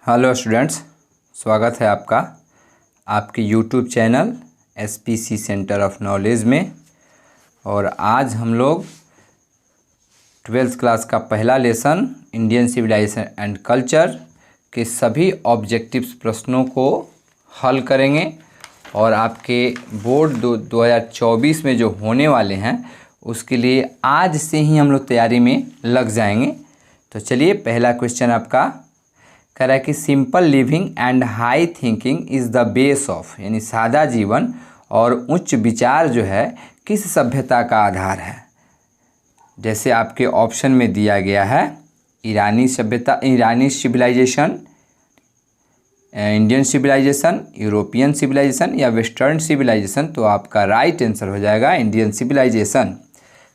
Hello students, स्वागत है आपका आपके YouTube channel SPC centre of knowledge में। और आज हम लोग 12th क्लास का पहला lesson Indian civilization and culture के सभी ऑब्जेक्टिव्स प्रश्नों को हल करेंगे और आपके बोर्ड 2024 में जो होने वाले हैं उसके लिए आज से ही हम लोग तैयारी में लग जाएंगे। तो चलिए, पहला क्वेश्चन आपका कह रहा है कि simple living and high thinking is the base of, यानी सादा जीवन और उच्च विचार जो है किस सभ्यता का आधार है। जैसे आपके ऑप्शन में दिया गया है ईरानी सभ्यता, ईरानी civilisation, Indian civilisation, European civilisation या वेस्टर्न सिविलाइजेशन, तो आपका राइट आंसर हो जाएगा इंडियन सिविलाइजेशन।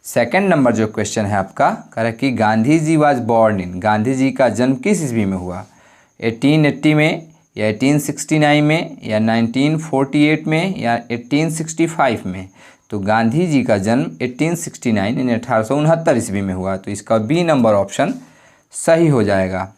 सेकंड नंबर जो क्वेश्चन है आपका कह रहा है कि Gandhi ji was born in, Gandhi ji का जन्म किस ईस्वी में हुआ, 1880 में या 1869 में या 1948 में या 1865 में। तो गांधी जी का जन्म 1869 यानी 1869 ईस्वी में हुआ, तो इसका बी नंबर ऑप्शन सही हो जाएगा।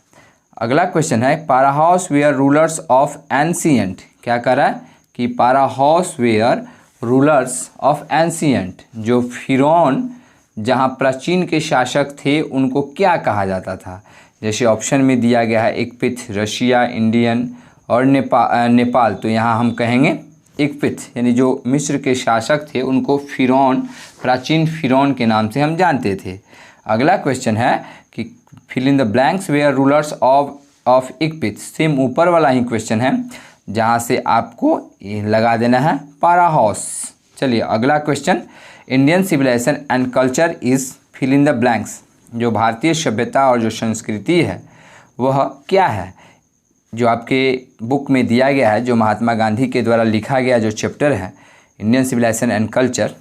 अगला क्वेश्चन है पाराहाउस वेयर रूलर्स ऑफ एंशियंट, क्या कह रहा है कि पाराहाउस वेयर रूलर्स ऑफ एंशियंट, जो फिरौन जहाँ प्राचीन के शासक थे उनको क्या कहा जाता था। जैसे ऑप्शन में दिया गया है इकपिथ, रशिया, इंडियन और नेपाल, तो यहाँ हम कहेंगे इकपिथ, यानी जो मिस्र के शासक थे उनको फिरौन, प्राचीन फिरौन के नाम से हम जानते थे। अगला क्वेश्चन है कि fill in the blanks where rulers of इकपिथ, सेम ऊपर वाला ही क्वेश्चन है जहाँ से आपको लगा देना है पाराहाउस। चलिए अगला question, Indian civilization and culture is fill in the blanks, जो भारतीय सभ्यता और जो संस्कृति है वह क्या है। जो आपके बुक में दिया गया है, जो महात्मा गांधी के द्वारा लिखा गया जो चैप्टर है इंडियन सिविलाइजेशन एंड कल्चर,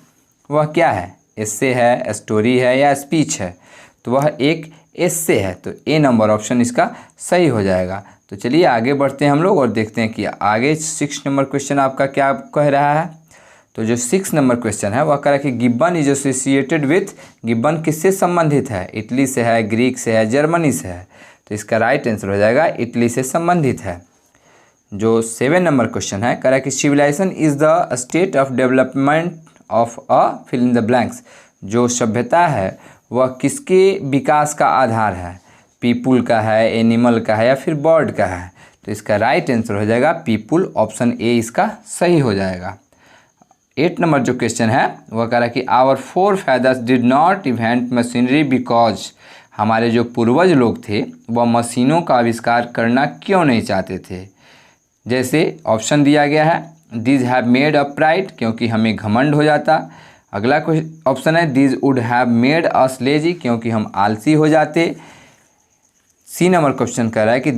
वह क्या है, एस्से है, स्टोरी है या स्पीच है। तो वह एक एस्से है, तो ए नंबर ऑप्शन इसका सही हो जाएगा। तो चलिए आगे बढ़ते हैं हम लोग और देखते हैं कि आगे 6 नंबर क्वेश्चन आपका क्या कह रहा है। तो जो 6 नंबर क्वेश्चन है वह कह रहा है कि Gibbon is associated with, Gibbon किससे संबंधित है, इटली से है, ग्रीक से है, जर्मनी से है। तो इसका राइट आंसर हो जाएगा इटली से संबंधित है। जो 7 नंबर क्वेश्चन है कह रहा है कि civilization is the state of development of a fill in the blanks, जो सभ्यता है वह किसके विकास का आधार है, पीपुल का है, एनिमल का है या फिर बर्ड का है। तो इसका राइट आंसर हो जाएगा पीपुल, ऑप्शन ए इसका सही हो जाएगा। 8 नंबर जो क्वेश्चन है वह कह रहा है कि our forefathers did not invent machinery because, हमारे जो पूर्वज लोग थे वह मशीनों का आविष्कार करना क्यों नहीं चाहते थे। जैसे ऑप्शन दिया गया है these have made a pride, क्योंकि हमें घमंड हो जाता। अगला ऑप्शन है these would have made us lazy, क्योंकि हम आलसी हो जाते। सी नंबर क्वेश्चन कह रहा है कि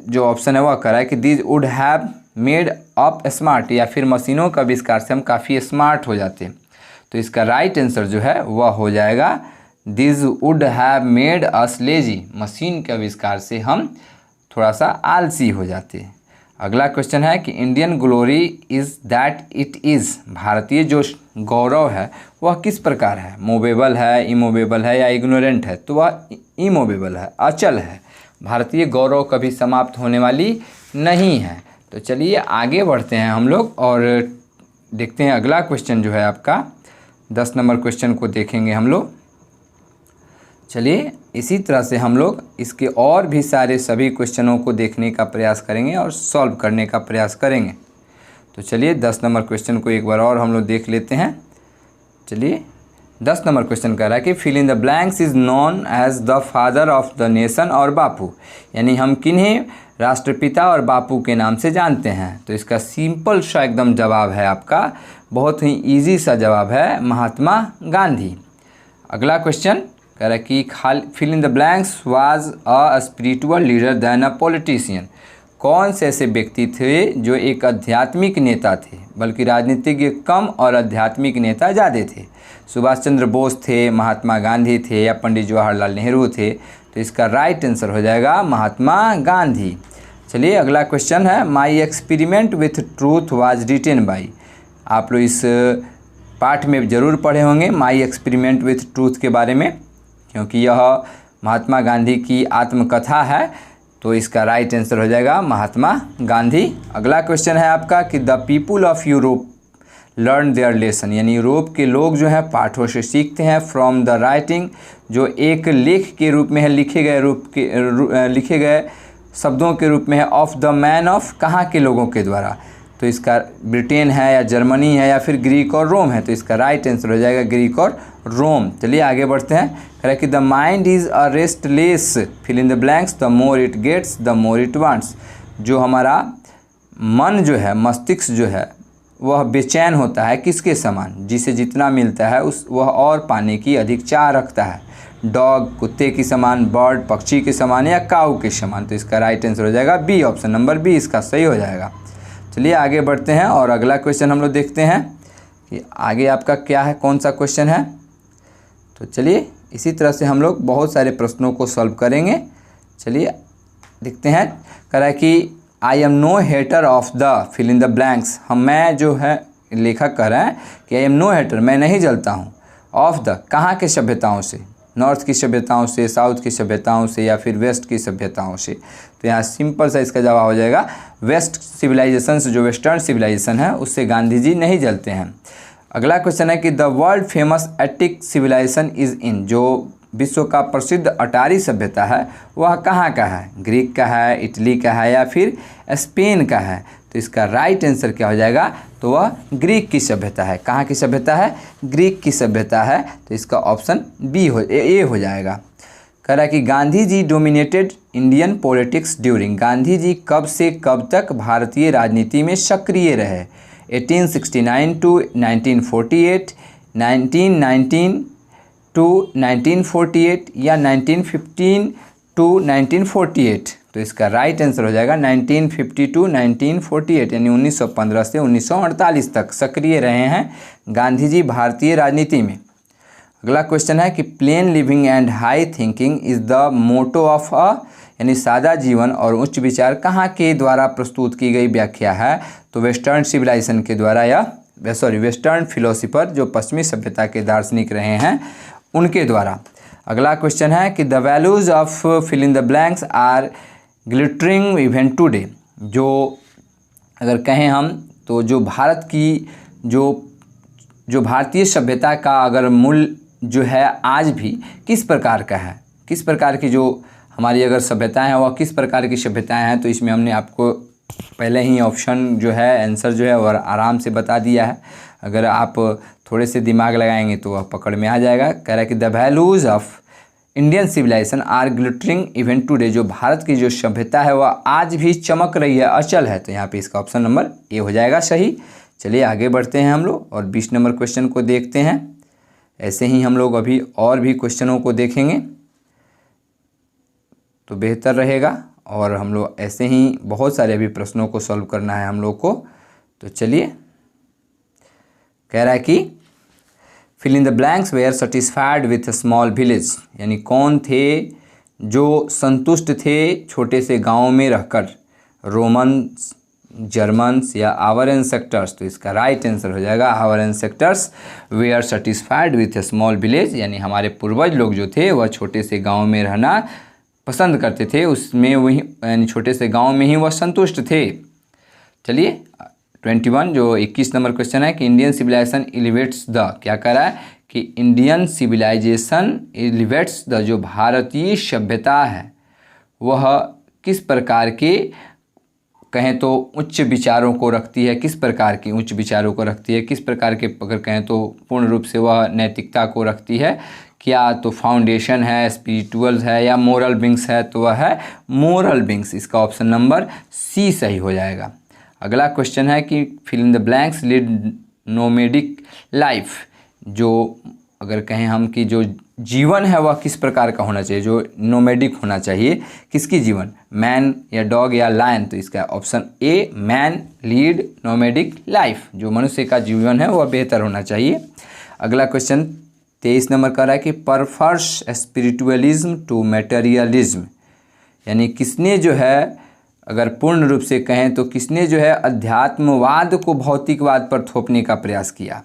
जो ऑप्शन है वह कह रहा है कि these would have made up smart, या फिर मशीनों का आविष्कार से हम काफ़ी स्मार्ट हो जाते। तो इसका राइट आंसर जो है वह हो जाएगा this would have made us lazy, machine के आविष्कार से हम थोड़ा सा आलसी हो जाते। अगला क्वेश्चन है कि Indian glory is that it is, भारतीय जो गौरव है वह किस प्रकार है, मूवेबल है, इमूवेबल है या इग्नोरेंट है। तो वह इमूवेबल है, अचल है। भारतीय गौरव कभी समाप्त होने वाली नहीं है। तो चलिए आगे बढ़ते हैं हम लोग और देखते हैं अगला क्वेश्चन जो है आपका 10 नंबर क्वेश्चन को देखेंगे हम लोग। चलिए इसी तरह से हम लोग इसके और भी सारे सभी क्वेश्चनों को देखने का प्रयास करेंगे और सॉल्व करने का प्रयास करेंगे। तो चलिए 10 नंबर क्वेश्चन को एक बार और हम लोग देख लेते हैं। चलिए 10 नंबर क्वेश्चन कह रहा है कि fill in the blanks is known as the father of the nation और बापू, यानी हम किन्हें राष्ट्रपिता और बापू के नाम से जानते हैं। तो इसका सिंपल सा एकदम जवाब है आपका, बहुत ही इजी सा जवाब है, महात्मा गांधी। अगला क्वेश्चन कह रहा है कि fill in the blanks was a spiritual leader than a politician, कौन से ऐसे व्यक्ति थे जो एक आध्यात्मिक नेता थे, बल्कि राजनीतिज्ञ कम और आध्यात्मिक नेता ज़्यादा थे। सुभाष चंद्र बोस थे, महात्मा गांधी थे या पंडित जवाहरलाल नेहरू थे। तो इसका राइट आंसर हो जाएगा महात्मा गांधी। चलिए अगला क्वेश्चन है my experiment with truth was written by, आप लोग इस पाठ में ज़रूर पढ़े होंगे माई एक्सपेरिमेंट विथ ट्रूथ के बारे में, क्योंकि यह महात्मा गांधी की आत्मकथा है तो इसका राइट आंसर हो जाएगा महात्मा गांधी। अगला क्वेश्चन है आपका कि the people of Europe learn their lesson, यानी यूरोप के लोग जो हैं पाठों से सीखते हैं फ्रॉम द राइटिंग, जो एक लेख के रूप में है, लिखे गए शब्दों के रूप में है, ऑफ द मैन ऑफ, कहाँ के लोगों के द्वारा। तो इसका ब्रिटेन है या जर्मनी है या फिर ग्रीक और रोम है, तो इसका राइट आंसर हो जाएगा ग्रीक और रोम। चलिए आगे बढ़ते हैं। कह रहा है कि the mind is a restless, fill in the blanks, the more it gets the more it wants. जो हमारा मन जो है, मस्तिष्क जो है, वह बेचैन होता है किसके समान, जिसे जितना मिलता है वह और पाने की अधिक चाह रखता है। डॉग कुत्ते के समान, बर्ड पक्षी के समान, या काऊ के समान। तो इसका राइट आंसर हो जाएगा बी, ऑप्शन नंबर बी इसका सही हो जाएगा। चलिए आगे बढ़ते हैं और अगला क्वेश्चन हम लोग देखते हैं कि आगे आपका क्या है, कौन सा क्वेश्चन है। तो चलिए इसी तरह से हम लोग बहुत सारे प्रश्नों को सॉल्व करेंगे। चलिए देखते हैं। कह रहा है कि I am no hater of the, fill in the blanks. मैं जो है, लेखक कह रहे हैं कि आई एम नो हेटर, मैं नहीं जलता हूँ, ऑफ द, कहाँ के सभ्यताओं से, नॉर्थ की सभ्यताओं से, साउथ की सभ्यताओं से, या फिर वेस्ट की सभ्यताओं से। तो यहाँ सिंपल सा इसका जवाब हो जाएगा वेस्ट सिविलाइजेशन से, जो वेस्टर्न सिविलाइजेशन है उससे गांधी जी नहीं जलते हैं। अगला क्वेश्चन है कि the world famous Attic civilization is in, जो विश्व का प्रसिद्ध अटारी सभ्यता है वह कहाँ का है, ग्रीक का है, इटली का है, या फिर स्पेन का है। तो इसका राइट आंसर क्या हो जाएगा, तो वह ग्रीक की सभ्यता है। कहाँ की सभ्यता है, ग्रीक की सभ्यता है। तो इसका ऑप्शन ए हो जाएगा। कह रहा है कि Gandhi ji dominated Indian politics during, Gandhi ji कब से कब तक भारतीय राजनीति में सक्रिय रहे, 1869 टू 1948, 1919 टू 1948, या 1915 टू 1948। तो इसका राइट आंसर हो जाएगा 1950 टू 1948, यानी 1915 से 1948 तक सक्रिय रहे हैं गांधी जी भारतीय राजनीति में। अगला क्वेश्चन है कि plain living and high thinking is the motto of a, यानी सादा जीवन और उच्च विचार कहाँ के द्वारा प्रस्तुत की गई व्याख्या है। तो वेस्टर्न सिविलाइजेशन के द्वारा, या वेस्टर्न फिलोसफर जो पश्चिमी सभ्यता के दार्शनिक रहे हैं उनके द्वारा। अगला क्वेश्चन है कि the values of fill in the blanks are glittering even today, जो अगर कहें हम तो जो भारत की जो भारतीय सभ्यता का अगर मूल जो है आज भी किस प्रकार का है, किस प्रकार की जो हमारी अगर सभ्यताएं हैं वह किस प्रकार की सभ्यताएं हैं। तो इसमें हमने आपको पहले ही ऑप्शन जो है, आंसर जो है और आराम से बता दिया है। अगर आप थोड़े से दिमाग लगाएंगे तो वह पकड़ में आ जाएगा। कह रहा है कि the values of Indian civilization are glittering even today, जो भारत की जो सभ्यता है वह आज भी चमक रही है, अचल है। तो यहाँ पे इसका ऑप्शन नंबर ए हो जाएगा सही। चलिए आगे बढ़ते हैं हम लोग और 20 नंबर क्वेश्चन को देखते हैं। ऐसे ही हम लोग अभी और भी क्वेश्चनों को देखेंगे तो बेहतर रहेगा, और हम लोग ऐसे ही बहुत सारे अभी प्रश्नों को सॉल्व करना है हम लोग को। तो चलिए, कह रहा है कि fill in the blanks were satisfied with a small village, यानी कौन थे जो संतुष्ट थे छोटे से गांव में रहकर, रोमन्स, जर्मन्स, या आवर एंसेस्टर्स। तो इसका राइट आंसर हो जाएगा our ancestors were satisfied with a small village, यानी हमारे पूर्वज लोग जो थे वह छोटे से गांव में रहना पसंद करते थे, उसमें वही यानी छोटे से गांव में ही वह संतुष्ट थे। चलिए 21 जो 21 नंबर क्वेश्चन है कि इंडियन सिविलाइजेशन एलिवेट्स द, क्या कह रहा है कि इंडियन सिविलाइजेशन एलिवेट्स द, जो भारतीय सभ्यता है वह किस प्रकार के, कहें तो उच्च विचारों को रखती है, किस प्रकार की उच्च विचारों को रखती है, किस प्रकार के अगर कहें तो पूर्ण रूप से वह नैतिकता को रखती है, क्या तो फाउंडेशन है, स्पिरिचुअल है, या मोरल बिंग्स है। तो वह है मोरल बिंग्स। इसका ऑप्शन नंबर सी सही हो जाएगा। अगला क्वेश्चन है कि fill in the blanks lead nomadic life, जो अगर कहें हम कि जो जीवन है वह किस प्रकार का होना चाहिए, जो नोमेडिक होना चाहिए, किसकी जीवन, मैन या डॉग या लायन। तो इसका option a man lead nomadic life, जो मनुष्य का जीवन है वह बेहतर होना चाहिए। अगला क्वेश्चन 23 नंबर का रहा है कि परफर्स स्पिरिचुअलिज्म टू मटेरियलिज्म, यानी किसने जो है अगर पूर्ण रूप से कहें तो किसने जो है अध्यात्मवाद को भौतिकवाद पर थोपने का प्रयास किया,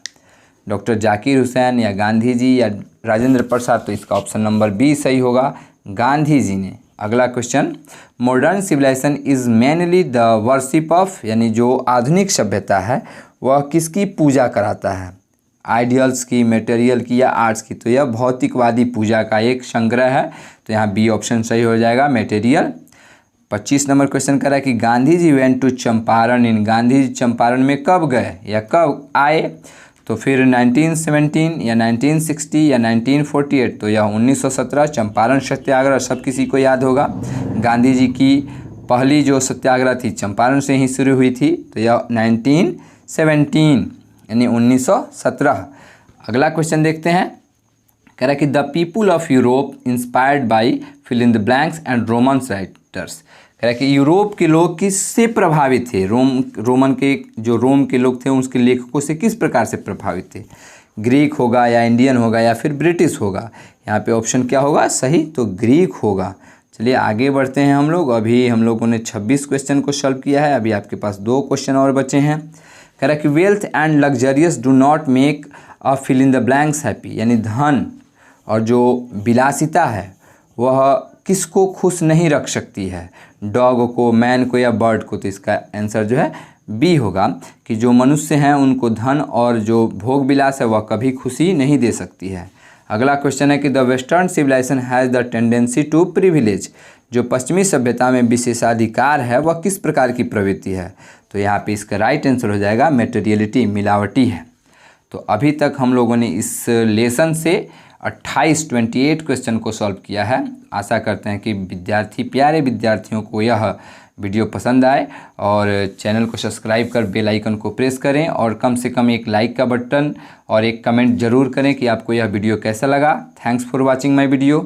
डॉक्टर जाकिर हुसैन या गांधी जी या राजेंद्र प्रसाद। तो इसका ऑप्शन नंबर बी सही होगा, गांधी जी ने अगला question, modern civilization is mainly the worship of, यानी जो आधुनिक सभ्यता है वह किसकी पूजा कराता है, आइडियल्स की, मटेरियल की या आर्ट्स की। तो यह भौतिकवादी पूजा का एक संग्रह है, तो यहाँ बी ऑप्शन सही हो जाएगा, मटेरियल। 25 नंबर क्वेश्चन कर रहा है कि गांधी जी वेंट टू चंपारण इन, गांधी जी चंपारण में कब गए या कब आए, तो फिर 1917 या 1960 या 1948, तो यह 1917 चंपारण सत्याग्रह सब किसी को याद होगा। गांधी जी की पहली जो सत्याग्रह थी चंपारण से ही शुरू हुई थी, तो यह 1917 यानी 1917। अगला क्वेश्चन देखते हैं, कह रहा है कि the people of Europe inspired by fill in the blanks and Romans writers, कह रहा है कि यूरोप के लोग किससे प्रभावित थे, रोम के लोग थे उसके लेखकों से किस प्रकार से प्रभावित थे, ग्रीक होगा या इंडियन होगा या फिर ब्रिटिश होगा। यहाँ पे ऑप्शन क्या होगा सही, तो ग्रीक होगा। चलिए आगे बढ़ते हैं हम लोग। अभी हम लोगों ने 26 क्वेश्चन को सॉल्व किया है, अभी आपके पास 2 क्वेश्चन और बचे हैं। कह रहा है कि wealth and luxurious do not make a fill in the blanks happy, यानी धन और जो विलासिता है वह किसको खुश नहीं रख सकती है, डॉग को, मैन को या बर्ड को। तो इसका आंसर जो है बी होगा कि जो मनुष्य हैं उनको धन और जो भोग विलास है वह कभी खुशी नहीं दे सकती है। अगला क्वेश्चन है कि the western civilization has the tendency to privilege, जो पश्चिमी सभ्यता में विशेषाधिकार है वह किस प्रकार की प्रवृत्ति है। तो यहाँ पे इसका राइट आंसर हो जाएगा मटेरियलिटी, मिलावटी है। तो अभी तक हम लोगों ने इस लेसन से 28 क्वेश्चन को सॉल्व किया है। आशा करते हैं कि प्यारे विद्यार्थियों को यह वीडियो पसंद आए और चैनल को सब्सक्राइब कर बेल आइकन को प्रेस करें और कम से कम एक लाइक का बटन और एक कमेंट जरूर करें कि आपको यह वीडियो कैसा लगा। Thanks for watching my video.